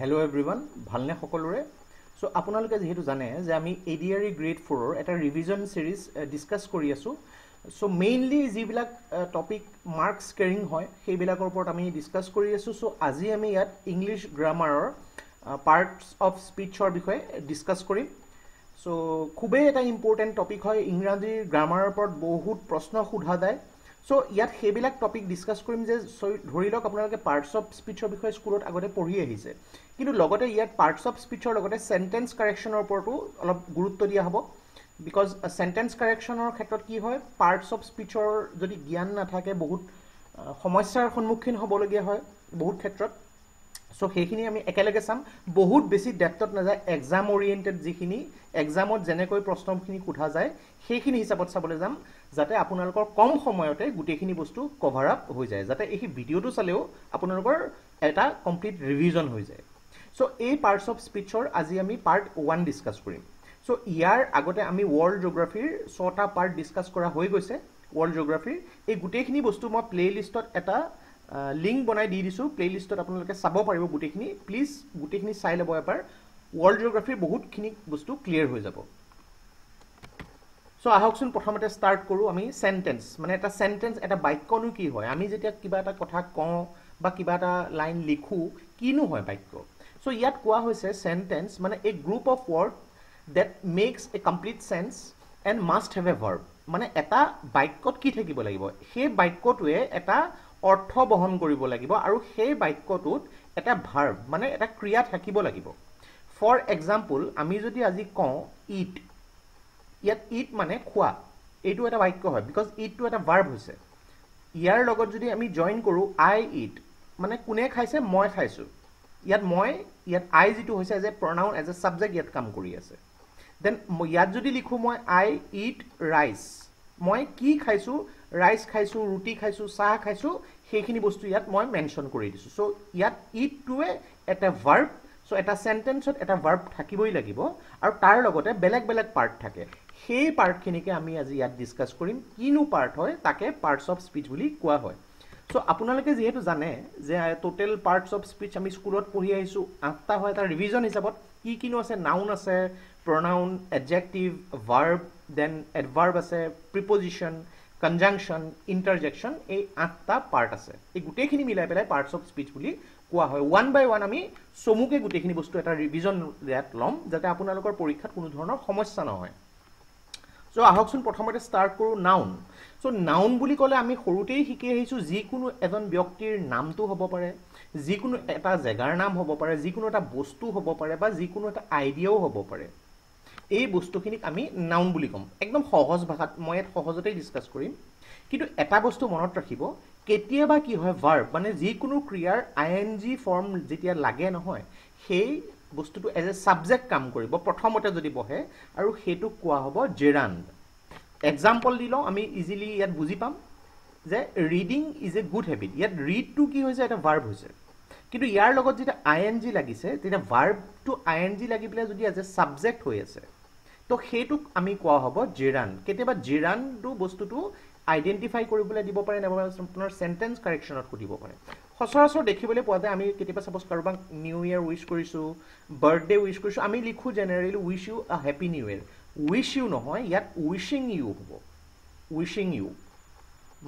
Hello everyone, ভালনে সকলোৰে so আপোনালোকে যেহেতু জানে যে আমি ADRE grade 4 ৰ এটা ৰিভিজন সিৰিজ ডিসকাস কৰি আছো সো মেইনলি যিবিলাক টপিক মাৰ্কস কেৰিং হয় সেইবিলাকৰ ওপৰত আমি ডিসকাস কৰি আছো সো আজি আমি ইয়াত ইংলিশ গ্ৰামাৰৰ পাৰ্টস অফ স্পিচৰ বিষয়ে ডিসকাস কৰিম সো খুবেই এটা ইম্পৰ্টেন্ট টপিক হয় ইংৰাজী গ্ৰামাৰৰ ওপৰত বহুত প্ৰশ্ন সোধা যায় সো ইয়াত হেবিলাক টপিক ডিসকাস কৰিম যে ধৰি লওক আপোনালোকে পাৰ্টস অফ স্পিচৰ বিষয়ে স্কুলত আগতে পঢ়ি আহিছে কিন্তু লগতে ইয়াত পাৰ্টস অফ স্পিচৰ লগতে সেন্টেন্স কাৰেকচনৰ ওপৰতো অলপ গুৰুত্ব দিয়া হ'ব বিকজ সেন্টেন্স কাৰেকচনৰ ক্ষেত্ৰত কি হয় পাৰ্টস অফ স্পিচৰ যদি জ্ঞান নাথাকে বহুত সমস্যাৰ সন্মুখীন হ'বলগীয়া হয় বহুত ক্ষেত্ৰত সো সেইখিনি আমি একেলগে চাম বহুত বেছি ডেপথত না যায় এক্সাম ওৰিয়েন্টেড যিখিনি এক্সামত জেনেকৈ প্ৰশ্নখিনি সোধা যায় সেইখিনি হিচাপত চাবলৈ যাম যাতে আপোনালোকৰ কম সময়তে গুটেখিনি বস্তু কভাৰ আপ হৈ যায় যাতে এই ভিডিওটো চালেও আপোনালোকৰ এটা কমপ্লিট ৰিভিজন হৈ যায় সো এই পাৰ্টস অফ স্পিচৰ আজি আমি পাৰ্ট 1 ডিসকাস কৰিম সো ইয়াৰ আগতে আমি ওয়াৰ্ল্ড জিওগ্ৰাফিৰ 6টা পাৰ্ট ডিসকাস কৰা হৈ গৈছে ওয়াৰ্ল্ড জিওগ্ৰাফিৰ এই গুটেখিনি বস্তু মই প্লেলিষ্টত এটা লিংক বনাই দি দিছো প্লেলিষ্টত আপোনালোকে চাব পাৰিব গুটেখিনি প্লিজ গুটেখিনি চাই লব এবাৰ ওয়াৰ্ল্ড জিওগ্ৰাফিৰ বহুতখিনি বস্তু ক্লিয়াৰ হৈ যাব সো আহকচোন প্ৰথমতে স্টাৰ্ট কৰো আমি সেন্টেন্স মানে এটা সেন্টেন্স এটা বাক্যনো কি হয় আমি যেতিয়া কিবা এটা কথা কওঁ বা কিবা এটা লাইন লিখো কিনো হয় বাক্য সো ইয়াত কোৱা হৈছে সেন্টেন্স মানে a group of word that makes a complete sense and must have a verb মানে এটা বাক্যত কি থাকিব লাগিব সেই বাক্যটোৱে এটা অৰ্থ বহন কৰিব লাগিব আৰু সেই বাক্যটোত এটা ভাৰ্ব মানে এটা ক্ৰিয়া থাকিব লাগিব ফৰ এক্সাম্পল আমি যদি আজি কওঁ ইট ইয়াত ইট মানে খোৱা এইটো এটা বাক্য হয় বিকজ ইটটো এটা ভাৰ্ব হৈছে ইয়াৰ লগত যদি আমি জয়েন কৰো আই ইট মানে কোনে খাইছে মই খাইছো ইয়াত মই ইয়াত আই যেটো হৈছে as a pronoun as a subject ইয়াত কাম কৰি আছে দেন ইয়াত যদি লিখো মই আই ইট ৰাইস মই কি খাইছো ৰাইস খাইছো ৰুটি খাইছো চাহ খাইছো সেইখিনি বস্তু ইয়াত মই মেনশন কৰি দিছো সো ইয়াত ইট টুৱে এটা ভাৰ্ব সো এটা সেন্টেন্সত এটা ভাৰ্ব থাকিবই লাগিব আৰু তাৰ লগতে বেলেগ বেলেগ পাৰ্ট থাকে সেই পাৰ্টখিনিকে আমি আজি ইয়াত ডিসকাস কৰিম কিনো পাৰ্ট হয় তাকে পাৰ্টস অফ স্পিচ বুলি কোৱা হয় সো আপোনালোকে যেহেতু জানে যে টোটাল পাৰ্টস অফ স্পিচ আমি স্কুলত পঢ়ি আহিছো 8টা হয় এটা ৰিভিজন হিচাপত কি কিনো আছে নাউন আছে pronoun adjective verb then adverb আছে preposition conjunction interjection এই 8টা পার্ট আছে এই গুটেখিনি মিলাই পেলাই পার্টস অফ স্পিচ বুলি কোৱা হয় ওয়ান বাই ওয়ান আমি সমুকে গুটেখিনি বস্তু এটা ৰিভিজন ইয়াত লম যাতে আপোনালোকৰ পৰীক্ষাত কোনো ধৰণৰ সমস্যা নহয় সো আহকচোন প্ৰথমতে স্টাৰ্ট কৰো নাউন সো নাউন বুলি ক'লে আমি সৰুতেই শিকি আহিছো যিকোনো এজন ব্যক্তিৰ নামটো হ'ব পাৰে যিকোনো এটা জেগাৰ নাম হ'ব পাৰে যিকোনো এটা বস্তু হ'ব পাৰে বা যিকোনো এটা আইডিয়াও হ'ব পাৰে এই বস্তুখিনিক আমি নাউন বুলি কম একদম সহজ ভাষাত মই এটা সহজতেই ডিসকাস কৰিম কিন্তু এটা বস্তু মনত ৰাখিব কেতিয়াবা কি হয় ভাৰ্ব মানে যিকোনো ক্ৰিয়াৰ আইএনজি ফৰ্ম যেতিয়া লাগে নহয় সেই বস্তুটো এজ এ সাবজেক্ট কাম কৰিব প্ৰথমতে যদি বহে আৰু হেতু কোৱা হ'ব জেৰান্ড এক্সাম্পল দিলো আমি ইজিলি ইয়াত বুজি পাম যে reading is a good habit ইয়াত ৰিড টু কি হৈছে এটা ভাৰ্ব হৈছে কিন্তু ইয়াৰ লগত যেটা আইএনজি লাগিছে তেতিয়া ভাৰ্ব টু আইএনজি লাগি পেলাই যদি এজ এ সাবজেক্ট হৈ আছে তো হেতুক আমি কোৱা হ'ব জেৰান্ড কেতিয়াবা জেৰান্ডটো বস্তুটো আইডেন্টিফাই কৰিবলৈ দিব পাৰে না আপোনাৰ সেন্টেন্স কাৰেকচনত খুদিব পাৰে সচৰাচৰ দেখিবলৈ পোৱা যায় আমি কেতিয়াবা সাপোজ কাৰোবাক নিউ ইয়াৰ উইশ কৰিছো বাৰ্থডে উইশ কৰিছো আমি লিখো generally wish you a happy new year wish you নহয় ইয়াত উইশিং ইউ হ'ব উইশিং ইউ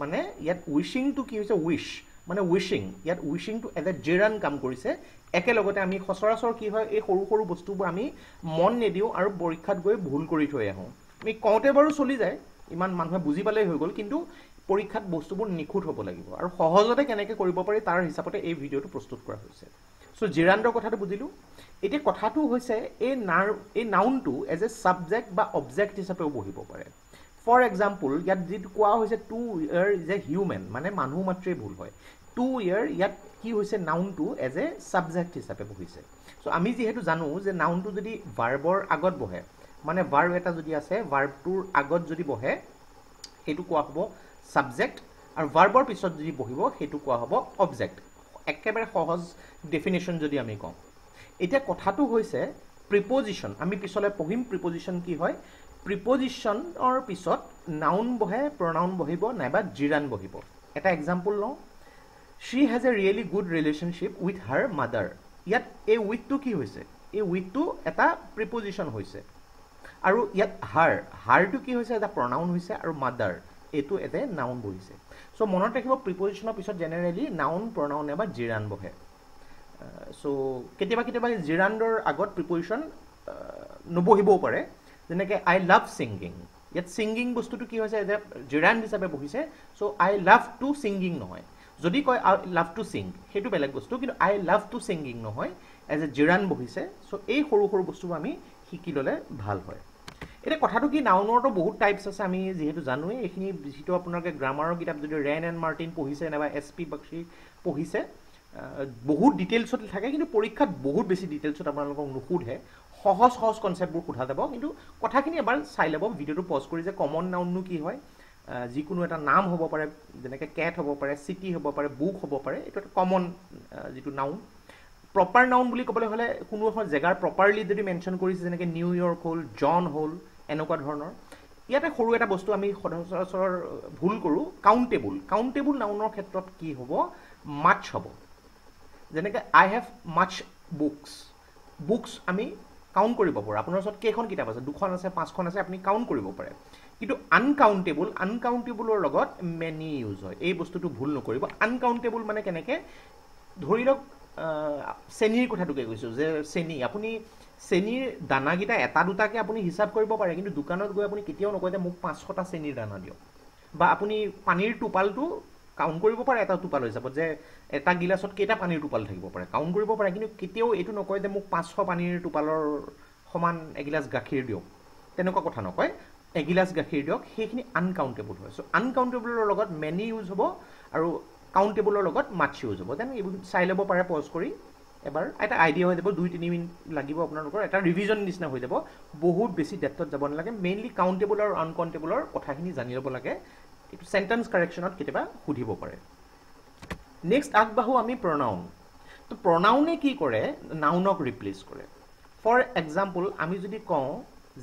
মানে ইয়াত উইশিং টু কি হৈছে উইশ মানে উইশিং ইয়াত উইশিং টু এজ এ জেৰান কাম কৰিছে একেলগতে আমি সচৰাচৰ কি হয় এই সৰু সৰু বস্তুবোৰ আমি মন নেদিও আৰু পৰীক্ষাত গৈ ভুল কৰি থৈ আহো আমি কওঁতে বাৰু চলি যায় ইমান মানুহে বুজি পালেই হৈ গ'ল কিন্তু পৰীক্ষাত বস্তুবোৰ নিখুঁত হ'ব লাগিব আৰু সহজতে কেনেকৈ কৰিব পাৰি তাৰ হিচাপতে এই ভিডিওটো প্ৰস্তুত কৰা হৈছে সো জেৰান্ডৰ কথাটো বুজিলো এতিয়া কথাটো হৈছে এই নাউনটো এজ এ সাবজেক্ট বা অবজেক্ট হিচাপেও বহিব পাৰে ফৰ এক্সাম্পল ইয়াত যেটো কোৱা হৈছে to err is a human মানে মানুহ মাত্ৰেই ভুল হয় টু ইয়াৰ ইয়াত কি হৈছে নাউনটো এজ এ সাবজেক্ট হিচাপে বহিছে সো আমি যেহেতু জানো যে নাউনটো যদি ভাৰ্বৰ আগত বহে মানে ভাৰ্ব এটা যদি আছে ভাৰ্বটোৰ আগত যদি বহে হেতু কোৱা হ'ব সাবজেক্ট আৰু ভাৰ্বৰ পিছত যদি বহিব হেতু কোৱা হ'ব অবজেক্ট একেবাৰে সহজ ডেফিনেশন যদি আমি কওঁ এতিয়া কথাটো হৈছে প্ৰিপজিশন আমি পিছলৈ পঢ়িম প্ৰিপজিশন কি হয় প্ৰিপজিশনৰ পিছত নাউন বহে প্ৰনাউন বহিব নাইবা জিৰান বহিব এটা এক্সাম্পল লওঁ she has a really good relationship with her mother ইয়াত এই উইথটো কি হৈছে এই উইথটো এটা প্ৰিপজিশ্যন হৈছে আৰু ইয়াত হাৰটো কি হৈছে এটা প্ৰনাউন হৈছে আৰু মাদাৰ এইটো এটা নাউন বহিছে চ' মনত ৰাখিব প্ৰিপজিশ্যনৰ পিছত জেনেৰেলি নাউন প্ৰনাউন বা জিৰান বহে চ' কেতিয়াবা কেতিয়াবা জিৰাণ্ডৰ আগত প্ৰিপজিশ্যন নবহিবও পাৰে যেনেকৈ আই লাভ ছিংগিং ইয়াত ছিংগিং বস্তুটো কি হৈছে যে জিৰান হিচাপে বহিছে চ' আই লাভ টু ছিংগিং নহয় যদি কয় আই লাভ টু ছিং সেইটো বেলেগ বস্তু কিন্তু আই লাভ টু ছিংগিং নহয় এজ এ জিৰান বহিছে চ' এই সৰু সৰু বস্তুবোৰ আমি শিকি ল'লে ভাল হয় এতিয়া কথাটো কি নাউনৰতো বহুত টাইপছ আছে আমি যিহেতু জানোৱেই এইখিনি যিটো আপোনালোকে গ্ৰামাৰৰ কিতাপ যদি ৰেন এণ্ড মাৰ্টিন পঢ়িছে নাইবা SP বক্সি পঢ়িছে বহুত ডিটেইলছত থাকে কিন্তু পৰীক্ষাত বহুত বেছি ডিটেইলছত আপোনালোকক নুসুধে সহজ সহজ কনচেপ্টবোৰ সোধা যাব কিন্তু কথাখিনি এবাৰ চাই ল'ব ভিডিঅ'টো পজ কৰি যে কমন নাউননো কি হয় যিকোনো এটা নাম হ'ব পাৰে যেনেকৈ কেট হ'ব পাৰে চিটি হ'ব পাৰে বুক হ'ব পাৰে এইটো এটা কমন যিটো নাউন প্ৰপাৰ নাউন বুলি ক'বলৈ হ'লে কোনো এখন জেগাৰ প্ৰপাৰলি যদি মেনশ্যন কৰিছে যেনেকৈ নিউয়ৰ্ক হ'ল জন হ'ল এনেকুৱা ধৰণৰ ইয়াতে সৰু এটা বস্তু আমি সচৰাচৰ ভুল কৰোঁ কাউণ্টেবল নাউনৰ ক্ষেত্ৰত কি হ'ব মাছ হ'ব যেনেকৈ আই হেভ মাছ বুকছ আমি কাউণ্ট কৰিব পাৰোঁ আপোনাৰ ওচৰত কেইখন কিতাপ আছে 2খন আছে 5খন আছে আপুনি কাউণ্ট কৰিব পাৰে কিন্তু আনকাউণ্টেবলৰ লগত মেনি ইউজ হয় এই বস্তুটো ভুল নকৰিব আনকাউণ্টেবল মানে কেনেকৈ ধৰি লওক চেনীৰ কথাটোকে কৈছোঁ যে চেনী আপুনি চেনীৰ দানাকেইটা এটা দুটাকৈ আপুনি হিচাপ কৰিব পাৰে কিন্তু দোকানত গৈ আপুনি কেতিয়াও নকয় যে মোক 500টা চেনীৰ দানা দিয়ক বা আপুনি পানীৰ টোপালটো কাউণ্ট কৰিব পাৰে এটা টোপাল হিচাপত যে এটা গিলাচত কেইটা পানীৰ টোপাল থাকিব পাৰে কাউণ্ট কৰিব পাৰে কিন্তু কেতিয়াও এইটো নকয় যে মোক 500 পানীৰ টোপালৰ সমান এগিলাচ গাখীৰ দিয়ক তেনেকুৱা কথা নকয় এগিলাচ গাখীৰ দিয়ক সেইখিনি আনকাউণ্টেবল হয় চ' আনকাউণ্টেবলৰ লগত মেনি ইউজ হ'ব আৰু কাউণ্টেবলৰ লগত মাছ ইউজ হ'ব দেন এইবোৰ চাই ল'ব পাৰে পজ কৰি এবাৰ এটা আইডিয়া হৈ যাব 2-3 মিনিট লাগিব আপোনালোকৰ এটা ৰিভিজন নিচিনা হৈ যাব বহুত বেছি ডেপথত যাব নালাগে মেইনলি কাউণ্টেবল আৰু আনকাউণ্টেবলৰ কথাখিনি জানি ল'ব লাগে এইটো চেণ্টেন্স কাৰেকশ্যনত কেতিয়াবা সুধিব পাৰে নেক্সট আগবাঢ়ো আমি প্ৰনাউন তো প্ৰনাউনে কি কৰে নাউনক ৰিপ্লেচ কৰে ফৰ এক্সাম্পল আমি যদি কওঁ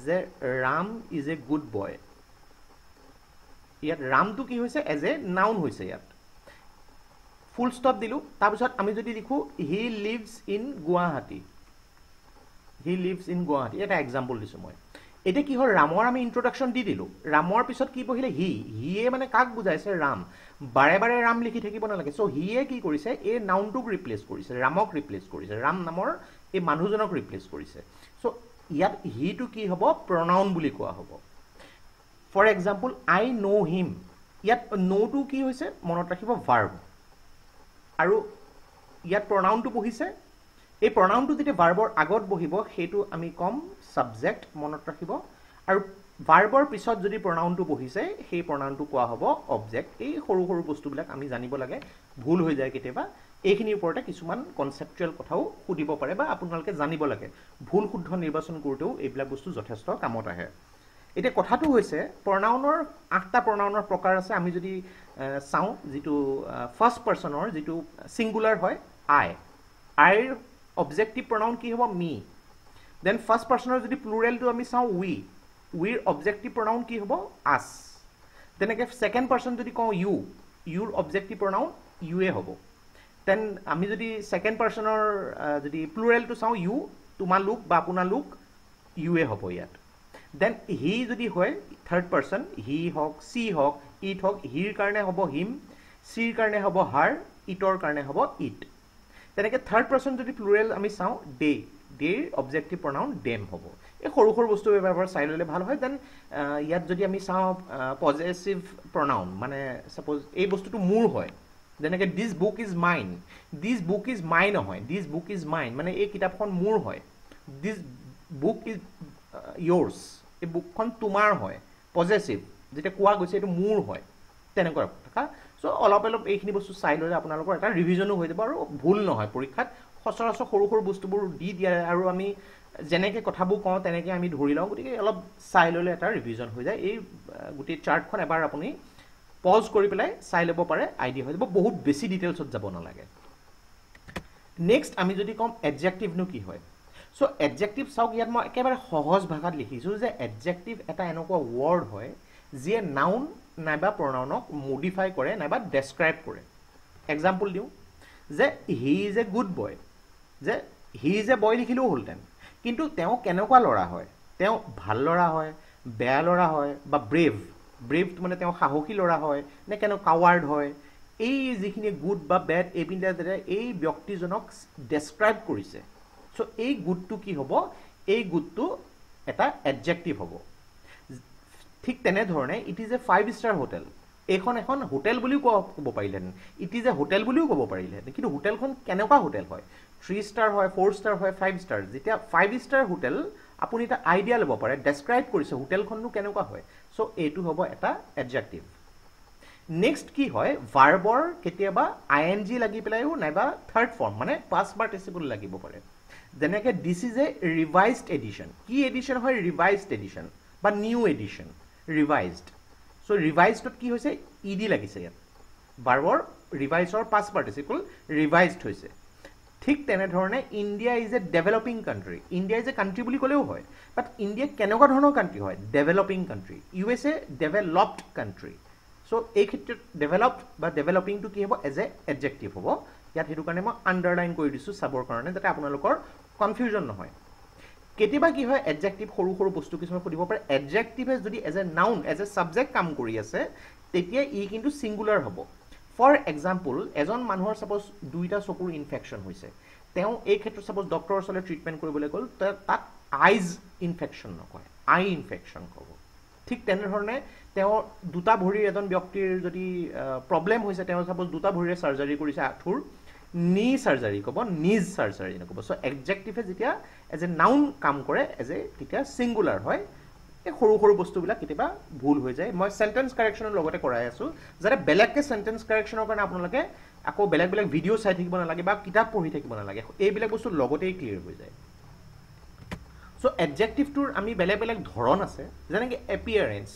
যে Ram is a good boy ইয়াত ৰামটো কি হৈছে এজ এ নাউন হৈছে ইয়াত ফুল ষ্টপ দিলোঁ তাৰপিছত আমি যদি লিখোঁ হি লিভছ ইন গুৱাহাটী এটা এক্সাম্পল দিছোঁ মই এতিয়া কি হ'ল ৰামৰ আমি ইন্ট্ৰডাকশ্যন দি দিলোঁ ৰামৰ পিছত কি বহিলে হিয়ে মানে কাক বুজাইছে ৰাম বাৰে বাৰে ৰাম লিখি থাকিব নালাগে চ' হিয়ে কি কৰিছে এই নাউনটোক ৰিপ্লেচ কৰিছে ৰামক ৰিপ্লেচ কৰিছে ৰাম নামৰ এই মানুহজনক ৰিপ্লেচ কৰিছে চ' ইয়াত হিটো কি হ'ব প্ৰনাউন বুলি কোৱা হ'ব ফৰ এক্সাম্পল আই ন' হিম ইয়াত ন'টো কি হৈছে মনত ৰাখিব ভাৰ্ব আৰু ইয়াত প্ৰনাউনটো বহিছে এই প্ৰনাউনটো যেতিয়া ভাৰ্বৰ আগত বহিব সেইটো আমি ক'ম ছাবজেক্ট মনত ৰাখিব আৰু ভাৰ্বৰ পিছত যদি প্ৰনাউনটো বহিছে সেই প্ৰনাউনটো কোৱা হ'ব অবজেক্ট এই সৰু সৰু বস্তুবিলাক আমি জানিব লাগে ভুল হৈ যায় কেতিয়াবা এইখিনিৰ ওপৰতে কিছুমান কনচেপচুৱেল কথাও সুধিব পাৰে বা আপোনালোকে জানিব লাগে ভুল শুদ্ধ নিৰ্বাচন কৰোঁতেও এইবিলাক বস্তু যথেষ্ট কামত আহে এতিয়া কথাটো হৈছে প্ৰনাউনৰ 8টা প্ৰনাউনৰ প্ৰকাৰ আছে আমি যদি চাওঁ যিটো ফাৰ্ষ্ট পাৰ্চনৰ যিটো ছিংগুলাৰ হয় আইৰ অবজেক্টিভ প্ৰনাউন কি হ'ব মি দেন ফাৰ্ষ্ট পাৰ্চনৰ যদি প্লুৰেলটো আমি চাওঁ উইৰ অবজেক্টিভ প্ৰনাউন কি হ'ব আছ তেনেকৈ ছেকেণ্ড পাৰ্চন যদি কওঁ ইউৰ অবজেক্টিভ প্ৰনাউন ইউৱে হ'ব দেন আমি যদি ছেকেণ্ড পাৰ্চনৰ যদি প্লুৰেলটো চাওঁ ইউ তোমালোক বা আপোনালোক ইউৱে হ'ব ইয়াত দেন হি যদি হয় থাৰ্ড পাৰ্চন হি হওক চি হওক ইট হওক হিৰ কাৰণে হ'ব হিম চিৰ কাৰণে হ'ব হাৰ ইটৰ কাৰণে হ'ব ইট তেনেকৈ থাৰ্ড পাৰ্চন যদি প্লুৰেল আমি চাওঁ ডেৰ অবজেক্টিভ প্ৰনাউন ডেম হ'ব এই সৰু সৰু বস্তু এবাৰ চাই ল'লে ভাল হয় দেন ইয়াত যদি আমি চাওঁ পজেচিভ প্ৰনাউন মানে ছাপ'জ এই বস্তুটো মোৰ হয় যেনেকৈ দিছ বুক ইজ মাইন নহয় দিছ বুক ইজ মাইন মানে এই কিতাপখন মোৰ হয় দিছ বুক ইজ yours এই বুকখন তোমাৰ হয় পজেচিভ যেতিয়া কোৱা গৈছে এইটো মোৰ হয় তেনেকুৱা কথা চ' অলপ এইখিনি বস্তু চাই ল'লে আপোনালোকৰ এটা ৰিভিজনো হৈ যাব আৰু ভুল নহয় পৰীক্ষাত সচৰাচৰ সৰু সৰু বস্তুবোৰ দি দিয়ে আৰু আমি যেনেকৈ কথাবোৰ কওঁ তেনেকৈ আমি ধৰি লওঁ গতিকে অলপ চাই ল'লে এটা ৰিভিজন হৈ যায় এই গোটেই চাৰ্টখন এবাৰ আপুনি পজ কৰি পেলাই চাই ল'ব পাৰে আইডিয়া হৈ যাব বহুত বেছি ডিটেইলছত যাব নালাগে নেক্সট আমি যদি কম এডজেক্টিভনো কি হয় চ' এডজেক্টিভ চাওক ইয়াত মই একেবাৰে সহজ ভাষাত লিখিছোঁ যে এডজেক্টিভ এটা এনেকুৱা ৱৰ্ড হয় যিয়ে নাউন নাইবা প্ৰনাউনক মডিফাই কৰে নাইবা ডেছক্ৰাইব কৰে এক্সাম্পল দিওঁ যে he is a good boy যে হি ইজ এ বয় লিখিলেও হ'লহেঁতেন, কিন্তু তেওঁ কেনেকুৱা ল'ৰা হয়, তেওঁ ভাল ল'ৰা হয়, বেয়া ল'ৰা হয়, বা ব্ৰেভ মানে তেওঁ সাহসী ল'ৰা হয় নে কেনেকুৱা কাৱাৰ্ড হয়, এই যিখিনি গুড বা বেড এইপিনে এই ব্যক্তিজনক ডেছক্ৰাইব কৰিছে। চ' এই গুডটো কি হ'ব, এই গুডটো এটা এডজেক্টিভ হ'ব। ঠিক তেনেধৰণে it is a 5 star hotel, এইখন এখন হোটেল বুলিও ক'ব পাৰিলেহেঁতেন, ইট ইজ এ হোটেল বুলিও ক'ব পাৰিলেহেঁতেন, কিন্তু হোটেলখন কেনেকুৱা হোটেল হয়, 3 ষ্টাৰ হয়, 4 ষ্টাৰ হয়, 5 ষ্টাৰ। যেতিয়া 5 ষ্টাৰ হোটেল আপুনি এটা আইডিয়া ল'ব পাৰে, ডেছক্ৰাইব কৰিছে হোটেলখননো কেনেকুৱা হয়, চ' এইটো হ'ব এটা এডজেক্টিভ। নেক্সট কি হয়, ভাৰ্বৰ কেতিয়াবা ING লাগি পেলাইও নাইবা থাৰ্ড ফৰ্ম মানে পাষ্ট পাৰ্টিচিপল লাগিব পাৰে। যেনেকৈ দিছ ইজ এ ৰিভাইজড এডিশ্যন, কি এডিশ্যন হয়, ৰিভাইজড এডিশ্যন বা নিউ এডিশ্যন, ৰিভাইজড। চ' ৰিভাইজডত কি হৈছে, ED লাগিছে ইয়াত, ভাৰ্বৰ ৰিভাইজৰ পাষ্ট পাৰ্টিচিপল ৰিভাইজড হৈছে। ঠিক তেনেধৰণে India is a developing country, India is a country বুলি ক'লেও হয়, বাট ইণ্ডিয়া কেনেকুৱা ধৰণৰ কাণ্ট্ৰি হয়, developing country. USA developed country. So' এই ক্ষেত্ৰত ডেভেলপড বা ডেভেলপিংটো কি হ'ব, এজ এ এডজেক্টিভ হ'ব। ইয়াত সেইটো কাৰণে মই আণ্ডাৰলাইন কৰি দিছোঁ চাবৰ কাৰণে, যাতে আপোনালোকৰ কনফিউজন নহয়। কেতিয়াবা কি হয়, এডজেক্টিভ সৰু সৰু বস্তু কিছুমান সুধিব পাৰে, এডজেক্টিভে যদি as a noun as a subject কাম কৰি আছে তেতিয়া ই কিন্তু ছিংগুলাৰ হ'ব। ফৰ এক্সাম্পল, এজন মানুহৰ ছাপ'জ 2টা চকুৰ ইনফেকশ্যন হৈছে, তেওঁ এই ক্ষেত্ৰত ছাপ'জ ডক্টৰৰ ওচৰলৈ ট্ৰিটমেণ্ট কৰিবলৈ গ'ল, তাত আইজ ইনফেকশ্যন নকয়, আই ইনফেকশ্যন ক'ব। ঠিক তেনেধৰণে তেওঁ 2টা ভৰিৰ এজন ব্যক্তিৰ যদি প্ৰব্লেম হৈছে, তেওঁ ছাপ'জ 2টা ভৰিৰে চাৰ্জাৰী কৰিছে আঁঠুৰ, নি চাৰ্জাৰী ক'ব, নিজ চাৰ্জাৰী নক'ব। চ' এডজেক্টিভে যেতিয়া এজ এ নাউন কাম কৰে, তেতিয়া ছিংগুলাৰ হয়। এই সৰু সৰু বস্তুবিলাক কেতিয়াবা ভুল হৈ যায়। মই চেণ্টেন্স কাৰেকশ্যনৰ লগতে কৰাই আছোঁ, যাতে বেলেগকৈ চেণ্টেন্স কাৰেকশ্যনৰ কাৰণে আপোনালোকে আকৌ বেলেগ বেলেগ ভিডিঅ' চাই থাকিব নালাগে বা কিতাপ পঢ়ি থাকিব নালাগে, এইবিলাক বস্তু লগতেই ক্লিয়াৰ হৈ যায়। চ' এডজেক্টিভটোৰ আমি বেলেগ বেলেগ ধৰণ আছে, যেনেকৈ এপিয়াৰেঞ্চ,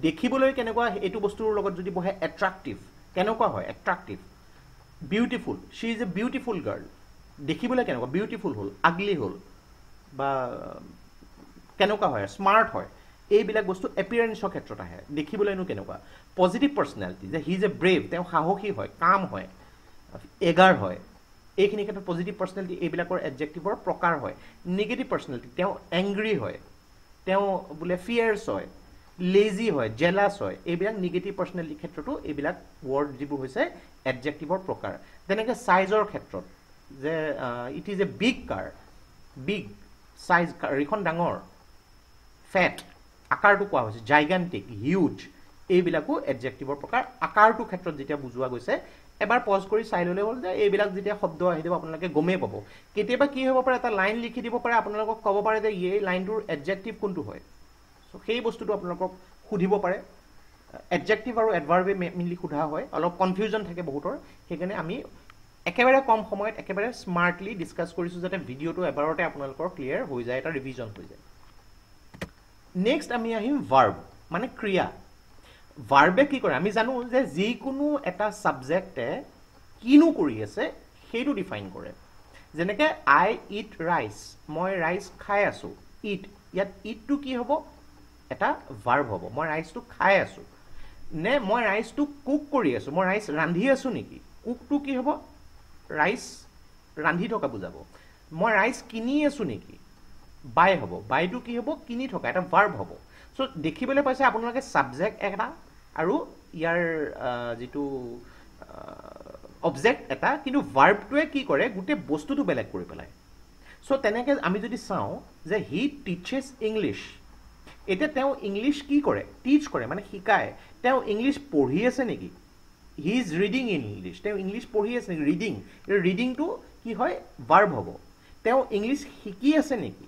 দেখিবলৈ কেনেকুৱা, এইটো বস্তুৰ লগত যদি বহে এট্ৰাক্টিভ, কেনেকুৱা হয় attractive. Beautiful, Shi is a beautiful girl, দেখিবলৈ কেনেকুৱা, বিউটিফুল হ'ল, আগলি হ'ল, বা কেনেকুৱা হয়, স্মাৰ্ট হয়, এইবিলাক বস্তু এপিয়াৰেঞ্চৰ ক্ষেত্ৰত আহে। দেখিবলৈনো কেনেকুৱা। পজিটিভ পাৰ্চনেলিটি, যে হি ইজ এ ব্ৰেভ, তেওঁ সাহসী হয়, কাম হয়, এগাৰ হয়, এইখিনি ক্ষেত্ৰত পজিটিভ পাৰ্চনেলিটি এইবিলাকৰ এডজেক্টিভৰ প্ৰকাৰ হয়। নিগেটিভ পাৰ্চনেলিটি, তেওঁ এংগ্ৰি হয়, তেওঁ বোলে ফিয়াৰ্ছ হয়, লেজি হয়, জেলাছ হয়, এইবিলাক নিগেটিভ পাৰ্চনেলিটিৰ ক্ষেত্ৰতো এইবিলাক ৱৰ্ড যিবোৰ হৈছে এডজেক্টিভৰ প্ৰকাৰ। যেনেকৈ ছাইজৰ ক্ষেত্ৰত, যে it is a big car, big size, গাড়ীখন ডাঙৰ। ফেট, আকাৰটো কোৱা হৈছে, জাইগান্টিক, হিউজ, এইবিলাকো এডজেক্টিভৰ প্ৰকাৰ। আকাৰটোৰ ক্ষেত্ৰত যেতিয়া বুজোৱা গৈছে, এবাৰ পজ কৰি চাই ল'লে হ'ল, যে এইবিলাক যেতিয়া শব্দ আহি দিব আপোনালোকে গমেই পাব। কেতিয়াবা কি হ'ব পাৰে, এটা লাইন লিখি দিব পাৰে, আপোনালোকক ক'ব পাৰে যে এই লাইনটোৰ এডজেক্টিভ কোনটো হয়। চ' সেই বস্তুটো আপোনালোকক সুধিব পাৰে। এডজেক্টিভ আৰু এডভাৰ্বে মেইনলি সোধা হয়, অলপ কনফিউজন থাকে বহুতৰ, সেইকাৰণে আমি একেবাৰে কম সময়ত একেবাৰে স্মাৰ্টলি ডিছকাছ কৰিছোঁ, যাতে ভিডিঅ'টো এবাৰতে আপোনালোকৰ ক্লিয়াৰ হৈ যায়, এটা ৰিভিজন হৈ যায়। নেক্সট আমি আহিম ভাৰ্ব, মানে ক্ৰিয়া। ভাৰ্বে কি কৰে, আমি জানো যে যিকোনো এটা ছাবজেক্টে কিনো কৰি আছে সেইটো ডিফাইন কৰে। যেনেকৈ আই ইট ৰাইচ, মই ৰাইচ খাই আছোঁ, ইট, ইয়াত ইটটো কি হ'ব, এটা ভাৰ্ব হ'ব। মই ৰাইচটো খাই আছোঁ, নে মই ৰাইচটো কুক কৰি আছোঁ, মই ৰাইচ ৰান্ধি আছোঁ নেকি। কুকটো কি হ'ব, ৰাইচ ৰান্ধি থকা বুজাব। মই ৰাইচ কিনি আছোঁ নেকি, বাই হ'ব, বাইটো কি হ'ব, কিনি থকা, এটা ভাৰ্ব হ'ব। চ' দেখিবলৈ পাইছে আপোনালোকে ছাবজেক্ট এটা আৰু ইয়াৰ যিটো অবজেক্ট এটা, কিন্তু ভাৰ্বটোৱে কি কৰে, গোটেই বস্তুটো বেলেগ কৰি পেলায়। চ' তেনেকৈ আমি যদি চাওঁ যে হি টিচেছ ইংলিছ, এতিয়া তেওঁ ইংলিছ কি কৰে, টিচ কৰে মানে শিকায়। তেওঁ ইংলিছ পঢ়ি আছে নেকি, he is reading in English, তেওঁ ইংলিছ পঢ়ি আছে নেকি, ৰিডিং, ৰিডিংটো কি হয়, ভাৰ্ব হ'ব। তেওঁ ইংলিছ শিকি আছে নেকি,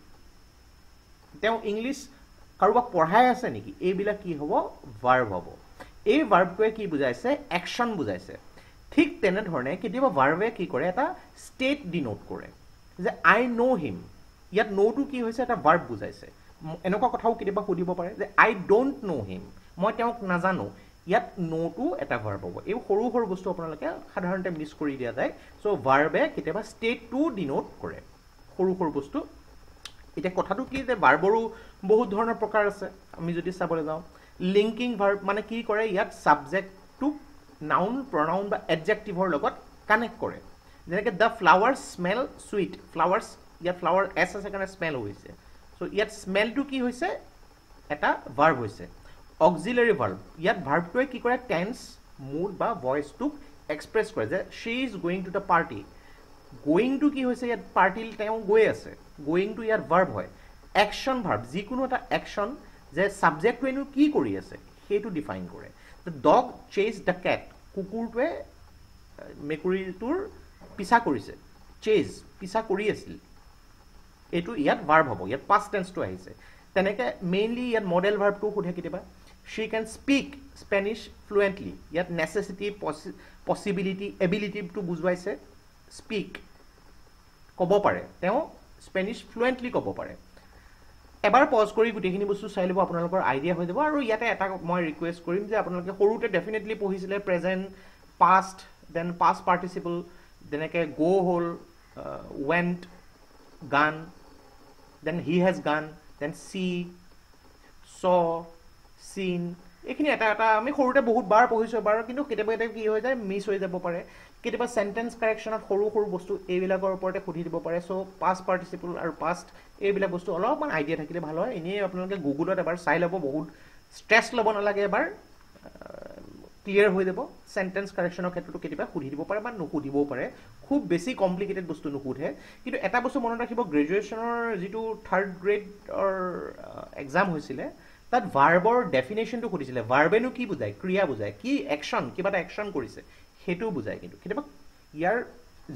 তেওঁ ইংলিছ কাৰোবাক পঢ়াই আছে নেকি, এইবিলাক কি হ'ব, ভাৰ্ব হ'ব। এই ভাৰ্বটোৱে কি বুজাইছে, একশ্যন বুজাইছে। ঠিক তেনেধৰণে কেতিয়াবা ভাৰ্বে কি কৰে, এটা ষ্টেট ডিনোট কৰে, যে আই ন' হিম, ইয়াত ন'টো কি হৈছে, এটা ভাৰ্ব বুজাইছে। এনেকুৱা কথাও কেতিয়াবা সুধিব পাৰে যে আই ডোণ্ট ন' হিম, মই তেওঁক নাজানো, ইয়াত ন'টো এটা ভাৰ্ব হ'ব। এই সৰু সৰু বস্তু আপোনালোকে সাধাৰণতে মিছ কৰি দিয়া যায়। চ' ভাৰ্বে কেতিয়াবা ষ্টেটটো ডিনোট কৰে, সৰু সৰু বস্তু। এতিয়া কথাটো কি যে ভাৰ্বৰো বহুত ধৰণৰ প্ৰকাৰ আছে। আমি যদি চাবলৈ যাওঁ, লিংকিং ভাৰ্ব মানে কি কৰে, ইয়াত ছাবজেক্টটোক নাউন, প্ৰনাউন বা এডজেক্টিভৰ লগত কানেক্ট কৰে। যেনেকৈ the flowers smell sweet, flowers ইয়াত ফ্লাৱাৰ এছ আছে কাৰণে স্মেল হৈছে। চ' ইয়াত স্মেলটো কি হৈছে, এটা ভাৰ্ব হৈছে, অক্সিলাৰী ভাৰ্ব। ইয়াত ভাৰ্বটোৱে কি কৰে, টেন্স, মুড বা ভইচটোক এক্সপ্ৰেছ কৰে যে she is going to the party. গোয়িংটো কি হৈছে, ইয়াত পাৰ্টি তেওঁ গৈ আছে, গোয়িংটো ইয়াত ভাৰ্ব হয়। একশ্যন ভাৰ্ব, যিকোনো এটা একশ্যন যে ছাবজেক্টটোৱেনো কি কৰি আছে সেইটো ডিফাইন কৰে। দ্য ডগ চেজ দ্য কেট, কুকুৰটোৱে মেকুৰীটোৰ পিছা কৰিছে, চেজ পিছা কৰি আছিল, এইটো ইয়াত ভাৰ্ব হ'ব, ইয়াত পাষ্ট টেন্সটো আহিছে। তেনেকৈ মেইনলি ইয়াত মডেল ভাৰ্বটো সোধে কেতিয়াবা, শ্বি কেন স্পীক স্পেনিছ ফ্লুৱেণ্টলি, ইয়াত নেচেচিটি, পচিবিলিটি, এবিলিটিটো বুজুৱাইছে। স্পীক ক'ব পাৰে, তেওঁ স্পেনিছ ফ্লুৱেণ্টলি ক'ব পাৰে। এবাৰ পজ কৰি গোটেইখিনি বস্তু চাই ল'ব, আপোনালোকৰ আইডিয়া হৈ যাব। আৰু ইয়াতে এটা মই ৰিকুৱেষ্ট কৰিম যে আপোনালোকে সৰুতে ডেফিনেটলি পঢ়িছিলে present, past, then past participle, যেনেকৈ গ' হ'ল, went, gone, then he has gone, then see, saw, seen, এইখিনি এটা এটা আমি সৰুতে বহুত বাৰ পঢ়িছোঁ এবাৰ, কিন্তু কেতিয়াবা কেতিয়াবা কি হৈ যায়, মিছ হৈ যাব পাৰে। কেতিয়াবা চেণ্টেন্স কাৰেকশ্যনত সৰু সৰু বস্তু এইবিলাকৰ ওপৰতে সুধি দিব পাৰে। চ' পাষ্ট পাৰ্টিচিপল আৰু পাষ্ট এইবিলাক বস্তু অলপমান আইডিয়া থাকিলে ভাল হয়। এনেই আপোনালোকে গুগলত এবাৰ চাই ল'ব, বহুত ষ্ট্ৰেছ ল'ব নালাগে, এবাৰ ক্লিয়াৰ হৈ যাব। চেণ্টেন্স কাৰেকশ্যনৰ ক্ষেত্ৰতো কেতিয়াবা সুধি দিব পাৰে বা নুসুধিবও পাৰে, খুব বেছি কমপ্লিকেটেড বস্তু নুসুধে। কিন্তু এটা বস্তু মনত ৰাখিব, গ্ৰেজুৱেশ্যনৰ যিটো 3rd গ্ৰেডৰ এক্সাম হৈছিলে তাত ভাৰ্বৰ ডেফিনেশ্যনটো সুধিছিলে। ভাৰ্বেনো কি বুজায়, ক্ৰিয়া বুজায়, কি একশ্যন, কিবা এটা একশ্যন কৰিছে সেইটোও বুজায়। কিন্তু কেতিয়াবা ইয়াৰ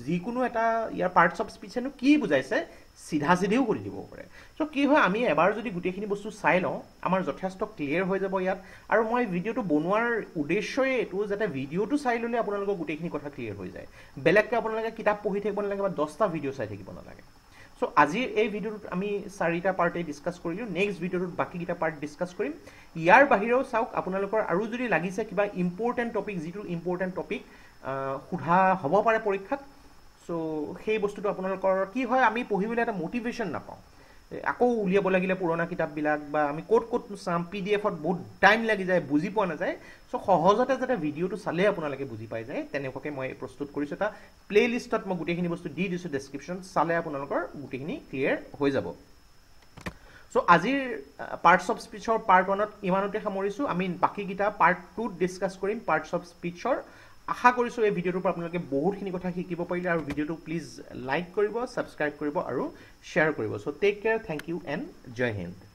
যিকোনো এটা ইয়াৰ পাৰ্টছ অফ স্পীচেনো কি বুজাইছে চিধা চিধিও সুধি দিব পাৰে। চ' কি হয়, আমি এবাৰ যদি গোটেইখিনি বস্তু চাই লওঁ আমাৰ যথেষ্ট ক্লিয়াৰ হৈ যাব ইয়াত। আৰু মই ভিডিঅ'টো বনোৱাৰ উদ্দেশ্যই এইটো, যাতে ভিডিঅ'টো চাই ল'লে আপোনালোকৰ গোটেইখিনি কথা ক্লিয়াৰ হৈ যায়। বেলেগকৈ আপোনালোকে কিতাপ পঢ়ি থাকিব নালাগে বা 10টা ভিডিঅ' চাই থাকিব নালাগে। চ' আজিৰ এই ভিডিঅ'টোত আমি 4টা পাৰ্টেই ডিছকাছ কৰিলোঁ। নেক্সট ভিডিঅ'টোত বাকীকেইটা পাৰ্ট ডিছকাছ কৰিম। ইয়াৰ বাহিৰেও চাওক, আপোনালোকৰ আৰু যদি লাগিছে কিবা ইম্পৰ্টেণ্ট টপিক, যিটো ইম্পৰ্টেণ্ট টপিক সোধা হ'ব পাৰে পৰীক্ষাত, চ' সেই বস্তুটো আপোনালোকৰ কি হয়, আমি পঢ়িবলৈ এটা মটিভেশ্যন নাপাওঁ, আকৌ উলিয়াব লাগিলে পুৰণা কিতাপবিলাক, বা আমি ক'ত চাম, PDF-ত বহুত টাইম লাগি যায়, বুজি পোৱা নাযায়। চ' সহজতে যাতে ভিডিঅ'টো চালে আপোনালোকে বুজি পাই যায়, তেনেকুৱাকৈ মই প্ৰস্তুত কৰিছোঁ। এটা প্লে লিষ্টত মই গোটেইখিনি বস্তু দি দিছোঁ ডেছক্ৰিপশ্যন, চালে আপোনালোকৰ গোটেইখিনি ক্লিয়াৰ হৈ যাব। চ' আজিৰ পাৰ্টছ অফ স্পীচৰ পাৰ্ট 1ত ইমানতে সামৰিছোঁ। আমি বাকীকেইটা পাৰ্ট 2ত ডিছকাছ কৰিম পাৰ্টছ অফ স্পীচৰ। আশা কৰিছোঁ এই ভিডিঅ'টোৰ পৰা আপোনালোকে বহুতখিনি কথা শিকিব পাৰিলে। আৰু ভিডিঅ'টো প্লিজ লাইক কৰিব, ছাবস্ক্ৰাইব কৰিব আৰু শ্বেয়াৰ কৰিব। So' take care, thank you and জয় হিন্দ।